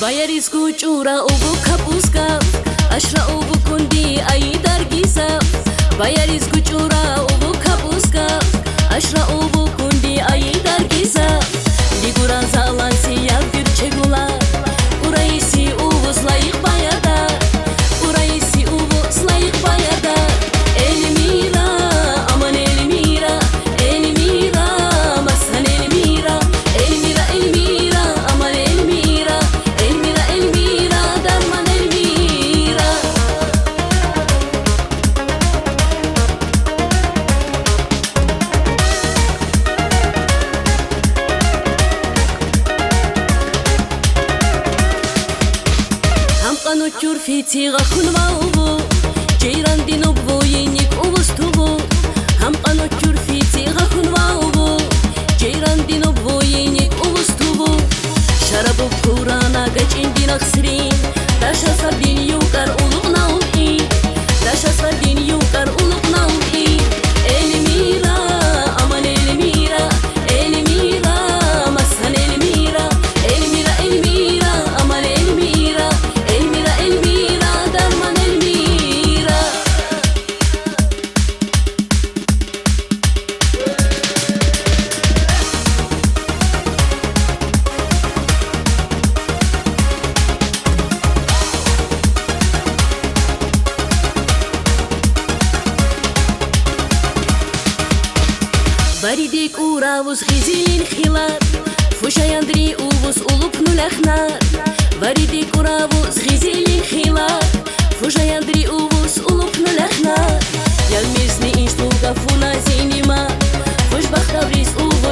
Bayaris kuchura ubu kapuska ashra ubu kundi ay dargisa Bayaris kuchura ubu kapuska ashra ubu kundi ay dargisa Ligura zalan siya virchegula Uraisi ubu slayık bayada Uraisi ubu slayık bayada Elmira aman Elmira Elmira masan Elmira Elmira Elmira aman Elmira Elmira Elmira derman Elmira Hamqanu çurfiti gakun maubu Ceyran dinubu yenik uvustubu Hamqanu çurfiti gakun maubu Ceyran dinubu yenik uvustubu Şarabu kurana geçin dinak sirin Daşa sardin yukar uluğna ul'i Daşa sardin yukar uluğna ul'i Elmira aman Elmira Elmira masan Elmira Elmira Elmira aman Elmira Elmira Elmira derman Elmira Varidik uravuz gizilin khilar Fushayandri uvuz ulup nulahnar Varidik uravuz gizilin khilar Fushayandri uvuz ulup nulahnar Yalmizni inshtuga funa zinima Fush bakhtabris uvuz